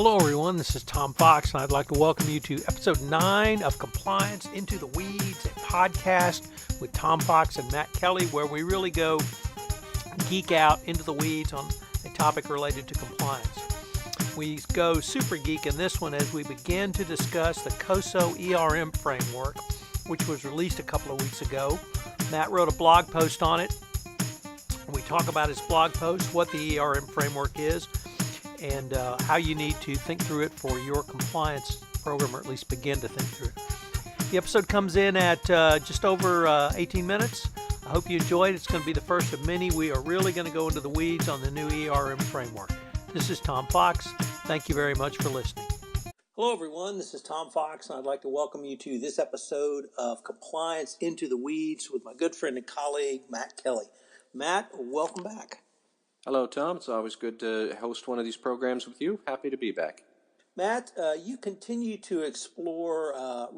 Hello, everyone. This is Tom Fox, and I'd like to welcome you to episode 9 of Compliance Into the Weeds, a podcast with Tom Fox and Matt Kelly, where we really go geek out into the weeds on a topic related to compliance. We go super geek in this one as we begin to discuss the COSO ERM Framework, which was released a couple of weeks ago. Matt wrote a blog post on it. We talk about his blog post, what the ERM Framework is, and how you need to think through it for your compliance program, or at least begin to think through it. The episode comes in at just over 18 minutes. I hope you enjoyed it. It's going to be the first of many. We are really going to go into the weeds on the new ERM framework. This is Tom Fox. Thank you very much for listening. Hello, everyone. This is Tom Fox, and I'd like to welcome you to this episode of Compliance Into the Weeds with my good friend and colleague, Matt Kelly. Matt, welcome back. Hello, Tom. It's always good to host one of these programs with you. Happy to be back. Matt, you continue to explore. I'm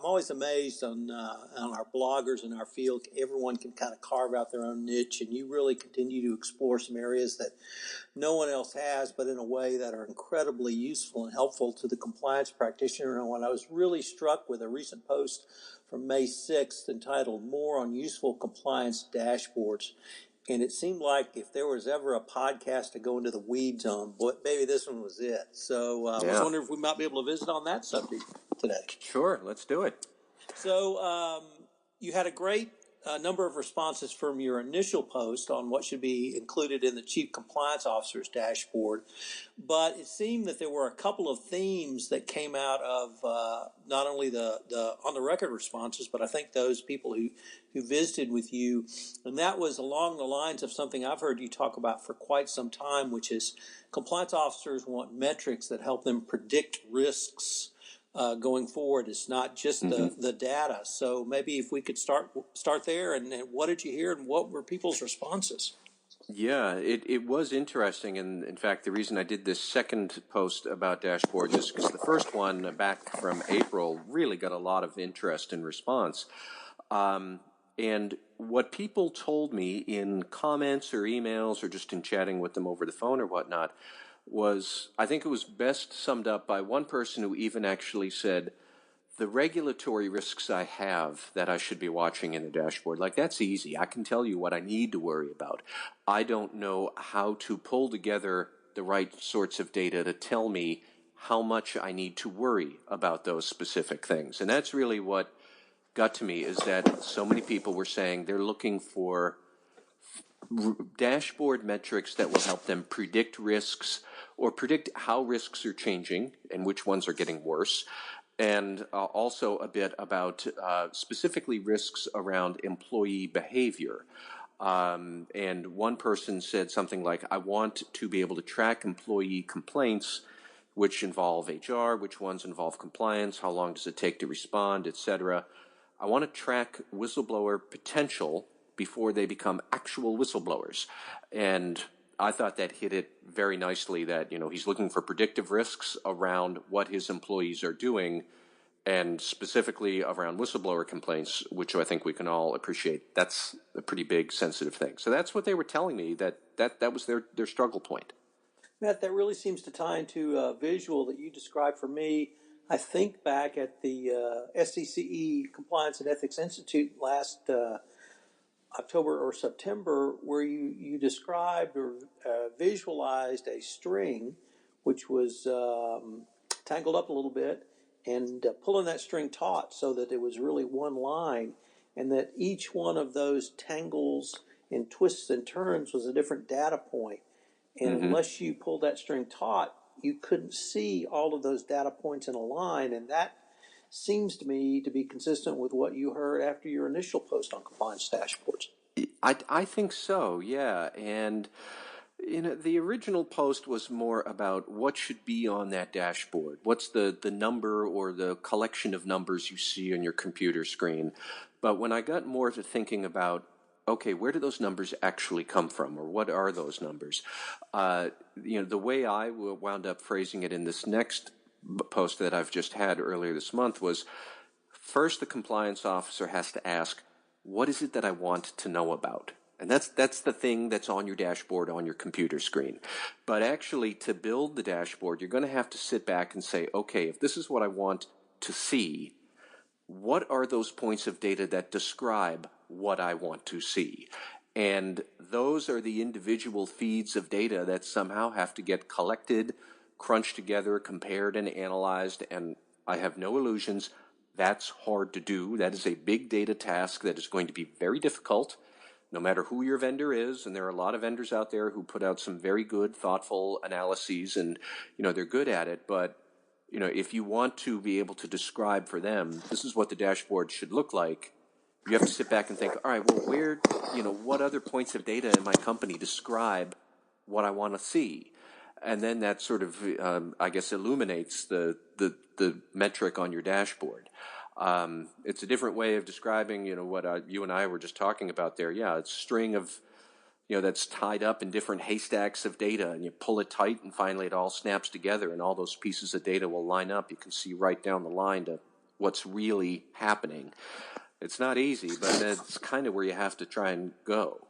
always amazed on our bloggers in our field. Everyone can kind of carve out their own niche, and you really continue to explore some areas that no one else has, but in a way that are incredibly useful and helpful to the compliance practitioner. And when I was really struck with a recent post from May 6th entitled "More on Useful Compliance Dashboards." And it seemed like if there was ever a podcast to go into the weeds on, boy, maybe this one was it. So I was wondering if we might be able to visit on that subject today. Sure, let's do it. So you had a great number of responses from your initial post on what should be included in the Chief Compliance Officer's dashboard. But it seemed that there were a couple of themes that came out of not only the on-the-record responses, but I think those people who visited with you. And that was along the lines of something I've heard you talk about for quite some time, which is compliance officers want metrics that help them predict risks going forward. It's not just the data. So maybe if we could start there, and what did you hear, and what were people's responses? Yeah, it was interesting, and in fact, the reason I did this second post about dashboards is because the first one back from April really got a lot of interest and response. And what people told me in comments or emails or just in chatting with them over the phone or whatnot was, I think it was best summed up by one person who even actually said, the regulatory risks I have that I should be watching in a dashboard, like that's easy. I can tell you what I need to worry about. I don't know how to pull together the right sorts of data to tell me how much I need to worry about those specific things. And that's really what got to me, is that so many people were saying they're looking for dashboard metrics that will help them predict risks or predict how risks are changing and which ones are getting worse, and also a bit about specifically risks around employee behavior. And one person said something like, I want to be able to track employee complaints, which involve HR, which ones involve compliance, how long does it take to respond, etc. I want to track whistleblower potential before they become actual whistleblowers. And I thought that hit it very nicely, that, he's looking for predictive risks around what his employees are doing, and specifically around whistleblower complaints, which I think we can all appreciate. That's a pretty big, sensitive thing. So that's what they were telling me, that was their struggle point. Matt, that really seems to tie into a visual that you described for me. I think back at the SCCE Compliance and Ethics Institute last October or September, where you described or visualized a string which was tangled up a little bit, and pulling that string taut so that it was really one line, and that each one of those tangles and twists and turns was a different data point. And unless you pulled that string taut, you couldn't see all of those data points in a line, and that seems to me to be consistent with what you heard after your initial post on compliance dashboards. I think so, yeah. And the original post was more about what should be on that dashboard. What's the number or the collection of numbers you see on your computer screen? But when I got more to thinking about, okay, where do those numbers actually come from, or what are those numbers? The way I wound up phrasing it in this next post that I've just had earlier this month was, first the compliance officer has to ask, what is it that I want to know about? And that's the thing that's on your dashboard on your computer screen. But actually, to build the dashboard, you're going to have to sit back and say, okay, if this is what I want to see, what are those points of data that describe what I want to see? And those are the individual feeds of data that somehow have to get collected, crunched together, compared, and analyzed. And I have no illusions, that's hard to do. That is a big data task that is going to be very difficult, no matter who your vendor is. And there are a lot of vendors out there who put out some very good, thoughtful analyses, and they're good at it. But if you want to be able to describe for them, this is what the dashboard should look like, you have to sit back and think, all right, well, what other points of data in my company describe what I want to see? And then that sort of, I guess, illuminates the metric on your dashboard. It's a different way of describing, what you and I were just talking about there. Yeah, it's a string of, that's tied up in different haystacks of data, and you pull it tight, and finally it all snaps together, and all those pieces of data will line up. You can see right down the line to what's really happening. It's not easy, but that's kind of where you have to try and go.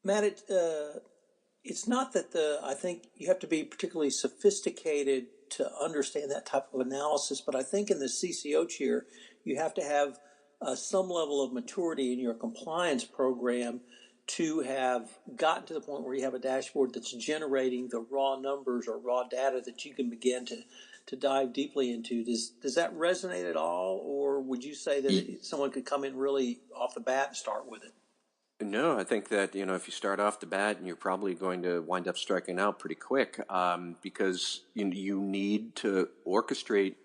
Matt, it's not that I think you have to be particularly sophisticated to understand that type of analysis, but I think in the CCO chair, you have to have some level of maturity in your compliance program to have gotten to the point where you have a dashboard that's generating the raw numbers or raw data that you can begin to dive deeply into. Does that resonate at all, or would you say that someone could come in really off the bat and start with it? No, I think that, if you start off the bat, and you're probably going to wind up striking out pretty quick, because you need to orchestrate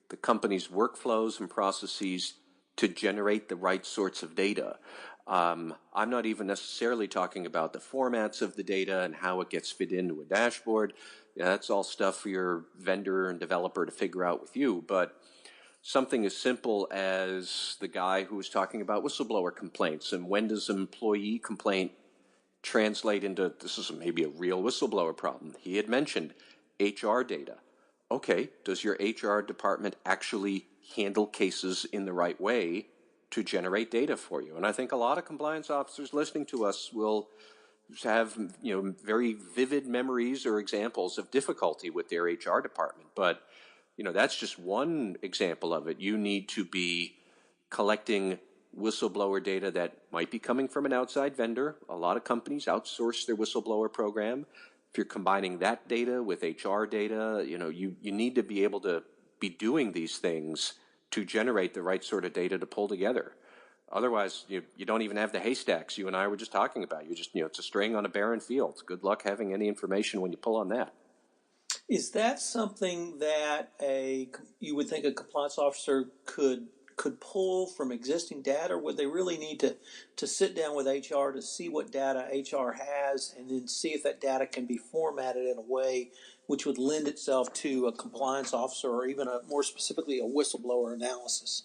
the company's workflows and processes to generate the right sorts of data. I'm not even necessarily talking about the formats of the data and how it gets fit into a dashboard. Yeah, that's all stuff for your vendor and developer to figure out with you. But something as simple as the guy who was talking about whistleblower complaints, and when does an employee complaint translate into, this is maybe a real whistleblower problem. He had mentioned HR data. Okay, does your HR department actually handle cases in the right way to generate data for you? And I think a lot of compliance officers listening to us will have very vivid memories or examples of difficulty with their HR department. But that's just one example of it. You need to be collecting whistleblower data that might be coming from an outside vendor. A lot of companies outsource their whistleblower program. If you're combining that data with HR data, you need to be able to be doing these things to generate the right sort of data to pull together. Otherwise, you don't even have the haystacks you and I were just talking about. You just, it's a string on a barren field. Good luck having any information when you pull on that. Is that something that you would think a compliance officer could pull from existing data, or would they really need to sit down with HR to see what data HR has, and then see if that data can be formatted in a way which would lend itself to a compliance officer, or even more specifically a whistleblower analysis?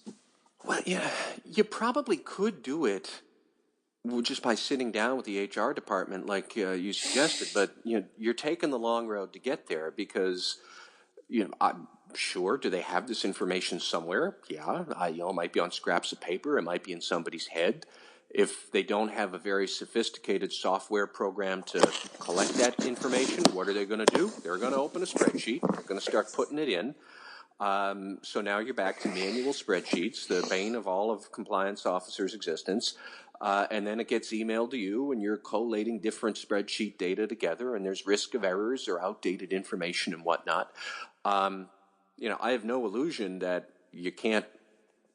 Well, yeah, you probably could do it just by sitting down with the HR department, like you suggested. But you're taking the long road to get there, because I'm sure, do they have this information somewhere? Yeah, it might be on scraps of paper. It might be in somebody's head. If they don't have a very sophisticated software program to collect that information, what are they going to do? They're going to open a spreadsheet. They're going to start putting it in. So now you're back to manual spreadsheets, the bane of all of compliance officers' existence. And then it gets emailed to you, and you're collating different spreadsheet data together, and there's risk of errors or outdated information and whatnot. I have no illusion that you can't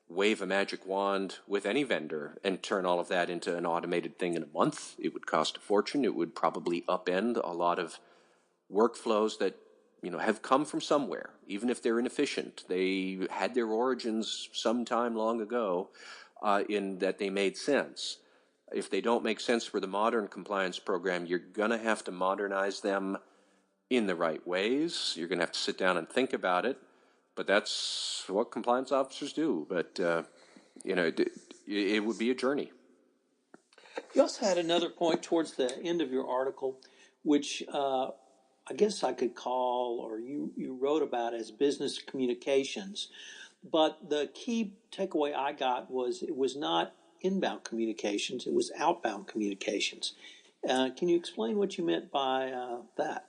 wave a magic wand with any vendor and turn all of that into an automated thing in a month. It would cost a fortune. It would probably upend a lot of workflows that have come from somewhere, even if they're inefficient. They had their origins some time long ago, in that they made sense. If they don't make sense for the modern compliance program, you're going to have to modernize them in the right ways. You're going to have to sit down and think about it. But that's what compliance officers do. But, it would be a journey. You also had another point towards the end of your article, which I guess I could call, or you wrote about, as business communications. But the key takeaway I got was it was not inbound communications. It was outbound communications. Can you explain what you meant by that?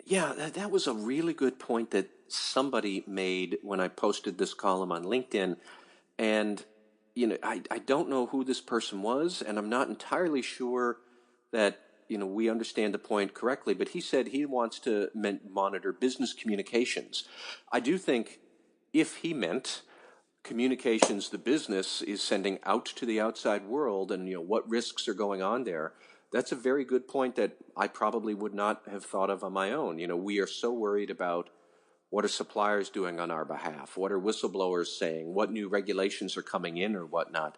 Yeah, that was a really good point that somebody made when I posted this column on LinkedIn. And, I don't know who this person was, and I'm not entirely sure that, we understand the point correctly, but he said he wants to monitor business communications. I do think if he meant communications the business is sending out to the outside world and what risks are going on there, that's a very good point that I probably would not have thought of on my own. We are so worried about what are suppliers doing on our behalf, what are whistleblowers saying, what new regulations are coming in or whatnot.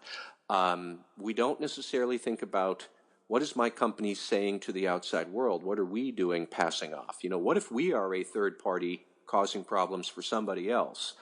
We don't necessarily think about what is my company saying to the outside world, what are we doing passing off. What if we are a third party causing problems for somebody else?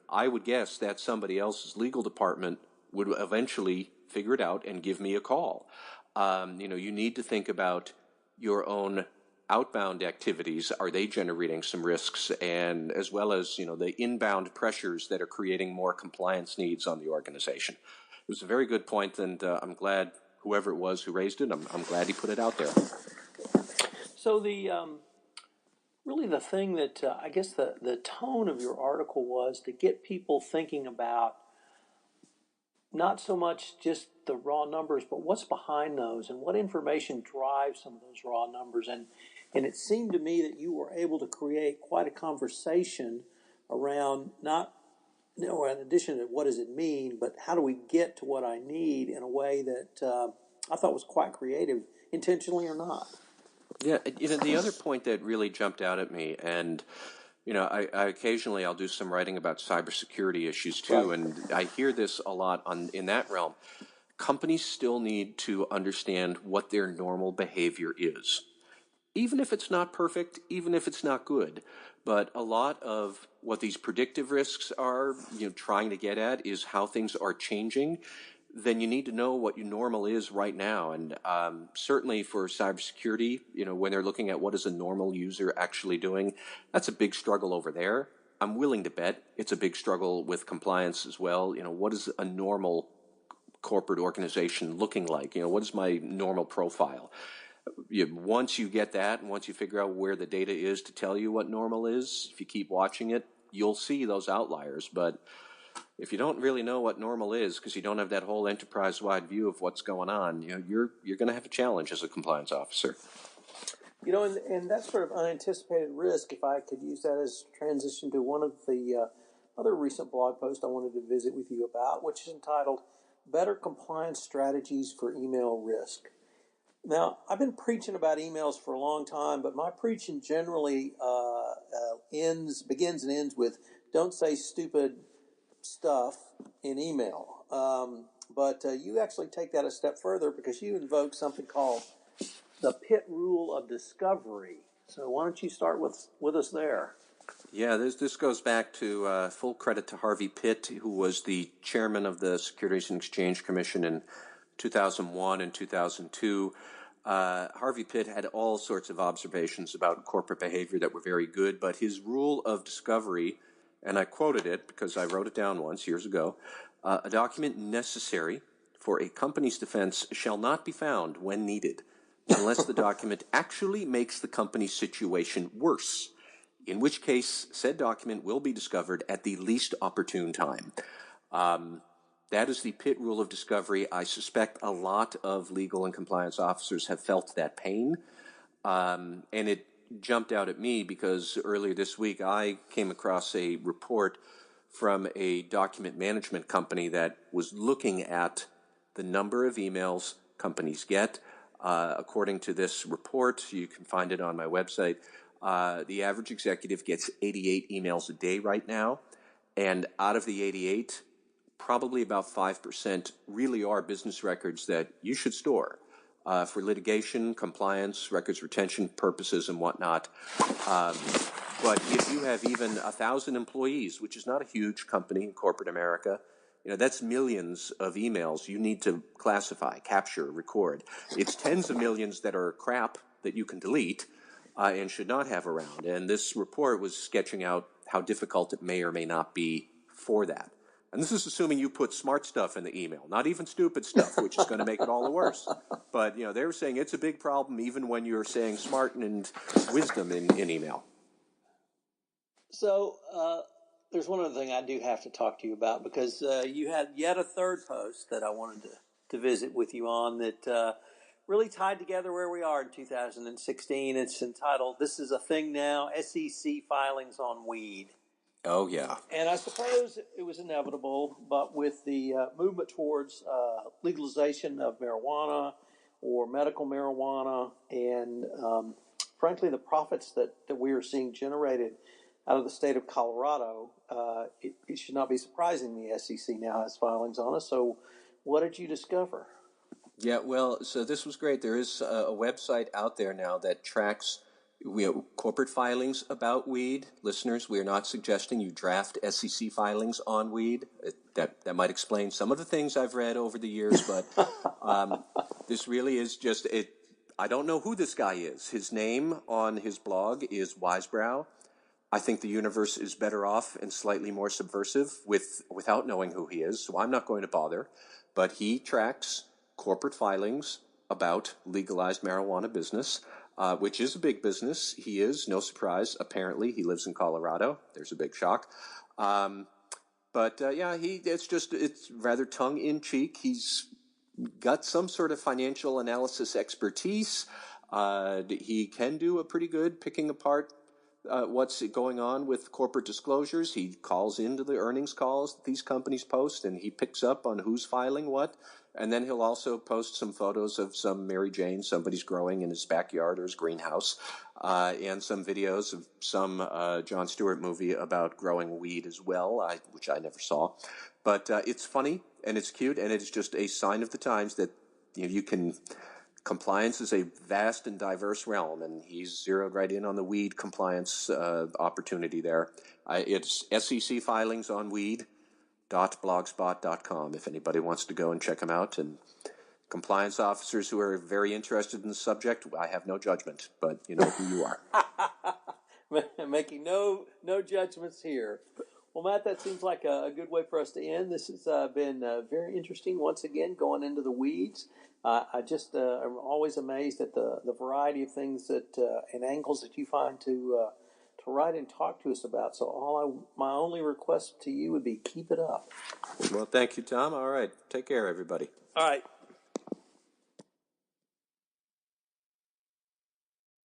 I would guess that somebody else's legal department would eventually figure it out and give me a call. You need to think about your own outbound activities. Are they generating some risks? And as well as, the inbound pressures that are creating more compliance needs on the organization. It was a very good point, and I'm glad whoever it was who raised it, I'm glad he put it out there. So really the thing that I guess the tone of your article was to get people thinking about not so much just the raw numbers, but what's behind those and what information drives some of those raw numbers. And it seemed to me that you were able to create quite a conversation around not, in addition to what does it mean, but how do we get to what I need in a way that I thought was quite creative, intentionally or not. Yeah, the other point that really jumped out at me, and I occasionally I'll do some writing about cybersecurity issues too, Right. and I hear this a lot in that realm. Companies still need to understand what their normal behavior is, even if it's not perfect, even if it's not good. But a lot of what these predictive risks are, trying to get at is how things are changing. Then you need to know what your normal is right now. And certainly for cybersecurity, when they're looking at what is a normal user actually doing, that's a big struggle over there. I'm willing to bet it's a big struggle with compliance as well. What is a normal corporate organization looking like? What is my normal profile? Once you get that, and once you figure out where the data is to tell you what normal is, if you keep watching it, you'll see those outliers. But if you don't really know what normal is, because you don't have that whole enterprise-wide view of what's going on, you're going to have a challenge as a compliance officer. And that sort of unanticipated risk, if I could use that as transition to one of the other recent blog posts I wanted to visit with you about, which is entitled Better Compliance Strategies for Email Risk. Now, I've been preaching about emails for a long time, but my preaching generally begins and ends with don't say stupid stuff in email. But you actually take that a step further because you invoke something called the Pitt Rule of Discovery. So why don't you start with us there? Yeah, this goes back to full credit to Harvey Pitt, who was the chairman of the Securities and Exchange Commission in 2001 and 2002. Harvey Pitt had all sorts of observations about corporate behavior that were very good, but his rule of discovery, and I quoted it because I wrote it down once years ago, a document necessary for a company's defense shall not be found when needed, unless the document actually makes the company's situation worse, in which case said document will be discovered at the least opportune time. That is the Pitt Rule of Discovery. I suspect a lot of legal and compliance officers have felt that pain. And it jumped out at me because earlier this week I came across a report from a document management company that was looking at the number of emails companies get. According to this report, you can find it on my website, the average executive gets 88 emails a day right now. And out of the 88, probably about 5% really are business records that you should store for litigation, compliance, records retention purposes, and whatnot. But if you have even 1,000 employees, which is not a huge company in corporate America, that's millions of emails you need to classify, capture, record. It's tens of millions that are crap that you can delete and should not have around. And this report was sketching out how difficult it may or may not be for that. And this is assuming you put smart stuff in the email, not even stupid stuff, which is going to make it all the worse. But, they were saying it's a big problem even when you're saying smart and wisdom in email. So there's one other thing I do have to talk to you about, because you had yet a third post that I wanted to visit with you on that really tied together where we are in 2016. It's entitled, "This is a Thing Now, SEC Filings on Weed." Oh, yeah. And I suppose it was inevitable, but with the movement towards legalization of marijuana or medical marijuana, and frankly, the profits that we are seeing generated out of the state of Colorado, it should not be surprising the SEC now has filings on us. So what did you discover? Yeah, well, so this was great. There is a website out there now that tracks corporate filings about weed. Listeners, we are not suggesting you draft SEC filings on weed. That might explain some of the things I've read over the years, but this really is just it. I don't know who this guy is. His name on his blog is Wisebrow. I think the universe is better off and slightly more subversive without knowing who he is, so I'm not going to bother. But he tracks corporate filings about legalized marijuana business, which is a big business. He is, no surprise, apparently. He lives in Colorado. There's a big shock. It's rather tongue-in-cheek. He's got some sort of financial analysis expertise. He can do a pretty good picking apart what's going on with corporate disclosures. He calls into the earnings calls that these companies post, and he picks up on who's filing what. And then he'll also post some photos of some Mary Jane somebody's growing in his backyard or his greenhouse, and some videos of some Jon Stewart movie about growing weed as well, which I never saw. But it's funny, and it's cute, and it's just a sign of the times that you can... Compliance is a vast and diverse realm, and he's zeroed right in on the weed compliance opportunity there. It's SEC filings on weed.blogspot.com if anybody wants to go and check them out. And compliance officers who are very interested in the subject, I have no judgment, but you know who you are. Making no judgments here. Well, Matt, that seems like a good way for us to end. This has been very interesting, once again, going into the weeds. I just am always amazed at the variety of things that and angles that you find to write and talk to us about. So my only request to you would be keep it up. Well, thank you, Tom. All right. Take care, everybody. All right.